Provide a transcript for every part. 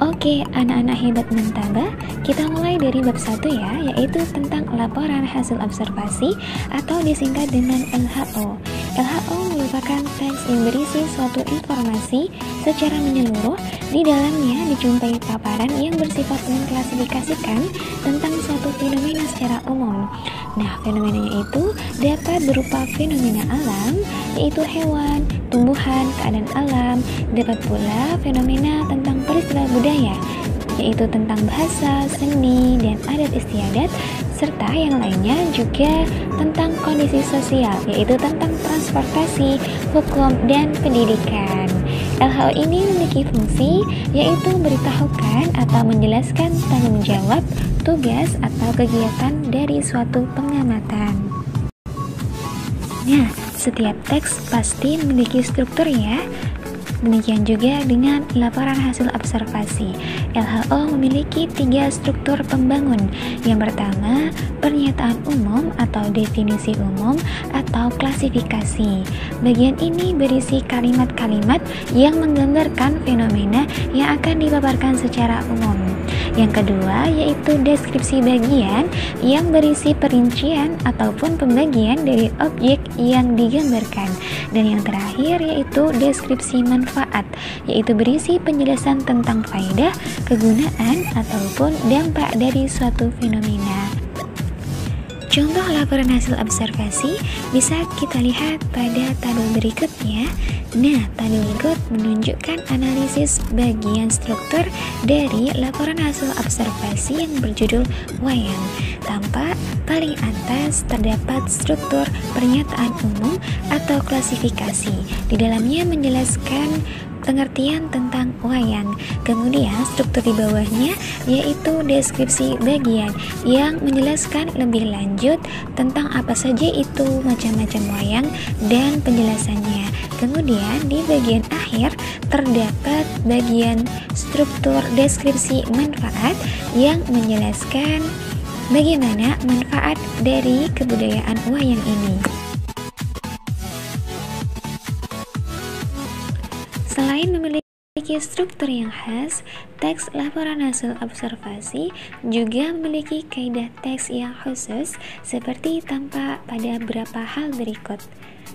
Oke, anak-anak hebat mentaba, kita mulai dari bab 1 ya, yaitu tentang laporan hasil observasi atau disingkat dengan LHO. LHO merupakan teks yang berisi suatu informasi secara menyeluruh. Di dalamnya dijumpai paparan yang bersifat mengklasifikasikan tentang suatu fenomena secara umum. Nah, fenomenanya itu dapat berupa fenomena alam, yaitu hewan, tumbuhan, keadaan alam, dapat pula fenomena tentang peristiwa budaya, yaitu tentang bahasa, seni, dan adat istiadat, serta yang lainnya juga tentang kondisi sosial, yaitu tentang transportasi, hukum, dan pendidikan. LHO ini memiliki fungsi, yaitu memberitahukan atau menjelaskan tanggung jawab, tugas, atau kegiatan dari suatu pengamatan. Nah, setiap teks pasti memiliki struktur ya. Demikian juga dengan laporan hasil observasi. LHO memiliki 3 struktur pembangun. Yang pertama, pernyataan umum atau definisi umum atau klasifikasi. Bagian ini berisi kalimat-kalimat yang menggambarkan fenomena yang akan dipaparkan secara umum. Yang kedua, yaitu deskripsi bagian yang berisi perincian ataupun pembagian dari objek yang digambarkan. Dan yang terakhir, yaitu deskripsi manfaat, yaitu berisi penjelasan tentang faedah, kegunaan, ataupun dampak dari suatu fenomena. Contoh laporan hasil observasi bisa kita lihat pada tabel berikutnya. Nah, tabel berikut menunjukkan analisis bagian struktur dari laporan hasil observasi yang berjudul wayang. Tampak paling atas terdapat struktur pernyataan umum atau klasifikasi. Di dalamnya menjelaskan pengertian tentang wayang. Kemudian struktur di bawahnya yaitu deskripsi bagian yang menjelaskan lebih lanjut tentang apa saja itu macam-macam wayang dan penjelasannya. Kemudian di bagian akhir terdapat bagian struktur deskripsi manfaat yang menjelaskan bagaimana manfaat dari kebudayaan wayang ini. Selain memiliki struktur yang khas, teks laporan hasil observasi juga memiliki kaidah teks yang khusus seperti tampak pada beberapa hal berikut.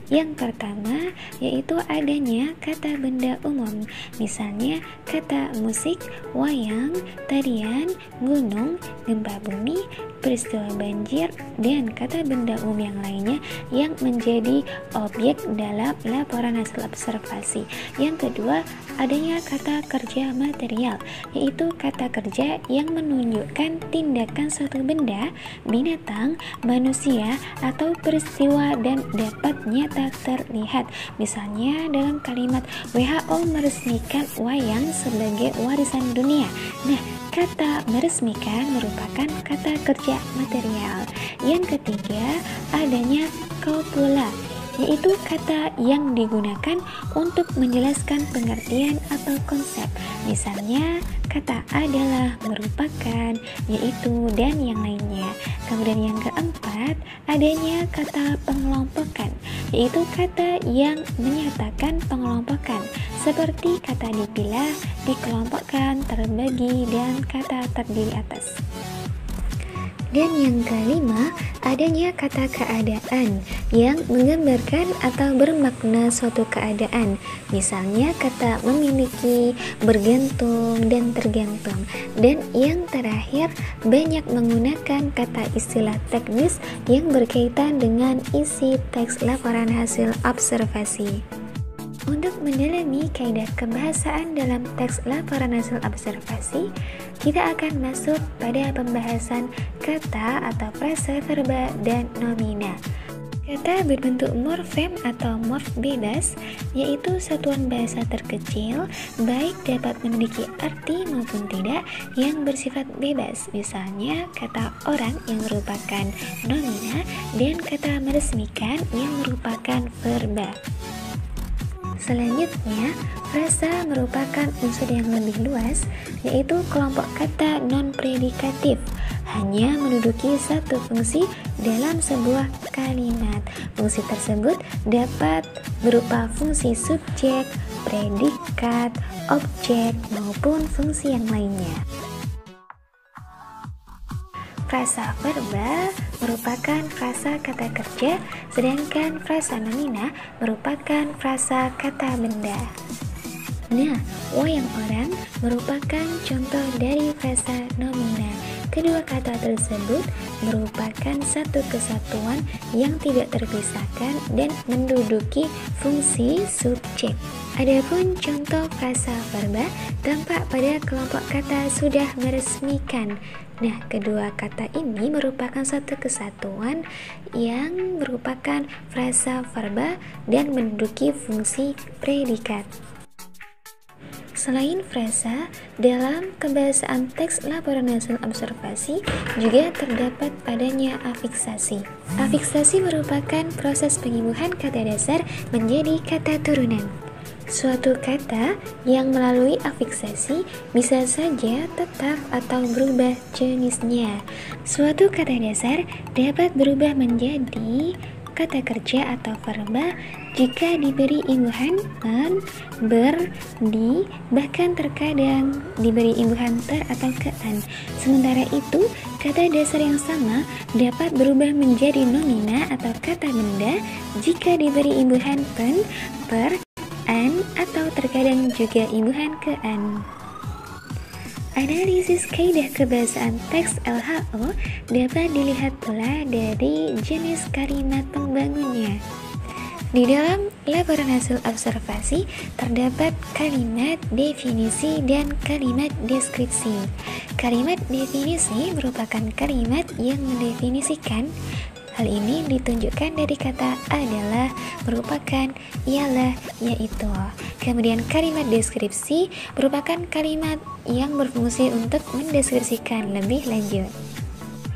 Yang pertama yaitu adanya kata benda umum, misalnya kata musik, wayang, tarian, gunung, gempa bumi, peristiwa banjir, dan kata benda umum yang lainnya yang menjadi objek dalam laporan hasil observasi. Yang kedua, adanya kata kerja material, yaitu kata kerja yang menunjukkan tindakan suatu benda, binatang, manusia, atau peristiwa dan dapat nyata terlihat. Misalnya dalam kalimat WHO meresmikan wayang sebagai warisan dunia. Nah, kata meresmikan merupakan kata kerja material. Yang ketiga, adanya copula, yaitu kata yang digunakan untuk menjelaskan pengertian atau konsep. Misalnya, kata adalah, merupakan, yaitu, dan yang lainnya. Kemudian yang keempat, adanya kata pengelompokan, yaitu kata yang menyatakan pengelompokan, seperti kata dipilah, dikelompokkan, terbagi, dan kata terdiri atas. Dan yang kelima, adanya kata keadaan yang menggambarkan atau bermakna suatu keadaan. Misalnya kata memiliki, bergantung, dan tergantung. Dan yang terakhir, banyak menggunakan kata istilah teknis yang berkaitan dengan isi teks laporan hasil observasi. Untuk mendalami kaidah kebahasaan dalam teks laporan hasil observasi, kita akan masuk pada pembahasan kata atau frasa verba dan nomina. Kata berbentuk morfem atau morf bebas, yaitu satuan bahasa terkecil, baik dapat memiliki arti maupun tidak, yang bersifat bebas. Misalnya kata orang yang merupakan nomina dan kata meresmikan yang merupakan verba. Selanjutnya, frasa merupakan unsur yang lebih luas, yaitu kelompok kata non-predikatif, hanya menduduki satu fungsi dalam sebuah kalimat. Fungsi tersebut dapat berupa fungsi subjek, predikat, objek, maupun fungsi yang lainnya. Frasa verba merupakan frasa kata kerja, sedangkan frasa nomina merupakan frasa kata benda. Nah, wayang orang merupakan contoh dari frasa nomina. Kedua kata tersebut merupakan satu kesatuan yang tidak terpisahkan dan menduduki fungsi subjek. Adapun contoh frasa verba tampak pada kelompok kata sudah meresmikan. Nah, kedua kata ini merupakan satu kesatuan yang merupakan frasa verba dan menduduki fungsi predikat. Selain frasa, dalam kebahasaan teks laporan hasil observasi juga terdapat padanya afiksasi. Afiksasi merupakan proses pengibuhan kata dasar menjadi kata turunan. Suatu kata yang melalui afiksasi bisa saja tetap atau berubah jenisnya. Suatu kata dasar dapat berubah menjadi kata kerja atau verba jika diberi imbuhan an, ber, di, bahkan terkadang diberi imbuhan ter atau ke an. Sementara itu, kata dasar yang sama dapat berubah menjadi nomina atau kata benda jika diberi imbuhan pen, per, an, atau terkadang juga imbuhan ke an. Analisis kaidah kebahasaan teks LHO dapat dilihat pula dari jenis kalimat pembangunnya. Di dalam laporan hasil observasi terdapat kalimat definisi dan kalimat deskripsi. Kalimat definisi merupakan kalimat yang mendefinisikan. Hal ini ditunjukkan dari kata adalah, merupakan, ialah, yaitu. Kemudian kalimat deskripsi merupakan kalimat yang berfungsi untuk mendeskripsikan lebih lanjut.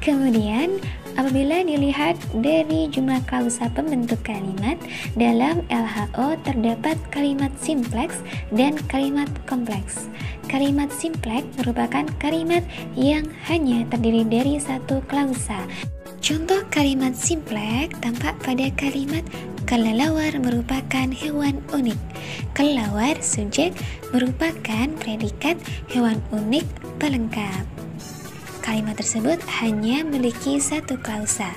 Kemudian, apabila dilihat dari jumlah klausa pembentuk kalimat, dalam LHO terdapat kalimat simpleks dan kalimat kompleks. Kalimat simpleks merupakan kalimat yang hanya terdiri dari satu klausa. Contoh kalimat simpleks tampak pada kalimat kelelawar merupakan hewan unik. Kelelawar subjek merupakan predikat, hewan unik pelengkap. Kalimat tersebut hanya memiliki satu klausa.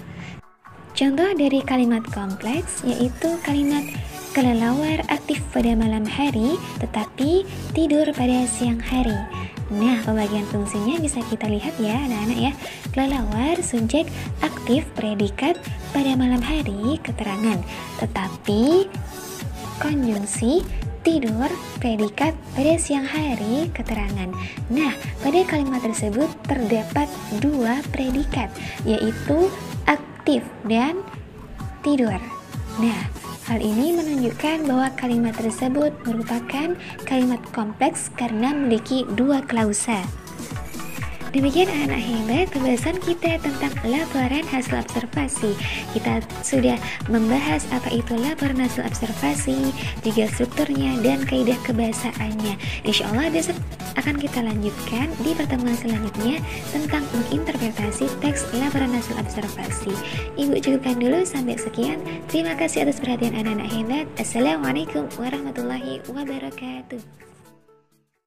Contoh dari kalimat kompleks yaitu kalimat kelelawar aktif pada malam hari tetapi tidur pada siang hari. Nah, pembagian fungsinya bisa kita lihat ya anak-anak ya. Kelelawar subjek aktif predikat pada malam hari keterangan, tetapi konjungsi tidur predikat pada siang hari keterangan. Nah, pada kalimat tersebut terdapat dua predikat yaitu aktif dan tidur. Nah, hal ini menunjukkan bahwa kalimat tersebut merupakan kalimat kompleks karena memiliki dua klausa. Demikian anak-anak hebat pembahasan kita tentang laporan hasil observasi. Kita sudah membahas apa itu laporan hasil observasi, juga strukturnya dan kaidah kebahasaannya. Insya Allah besok akan kita lanjutkan di pertemuan selanjutnya tentang menginterpretasi teks laporan hasil observasi. Ibu cukupkan dulu sampai sekian. Terima kasih atas perhatian anak-anak hebat. Assalamualaikum warahmatullahi wabarakatuh.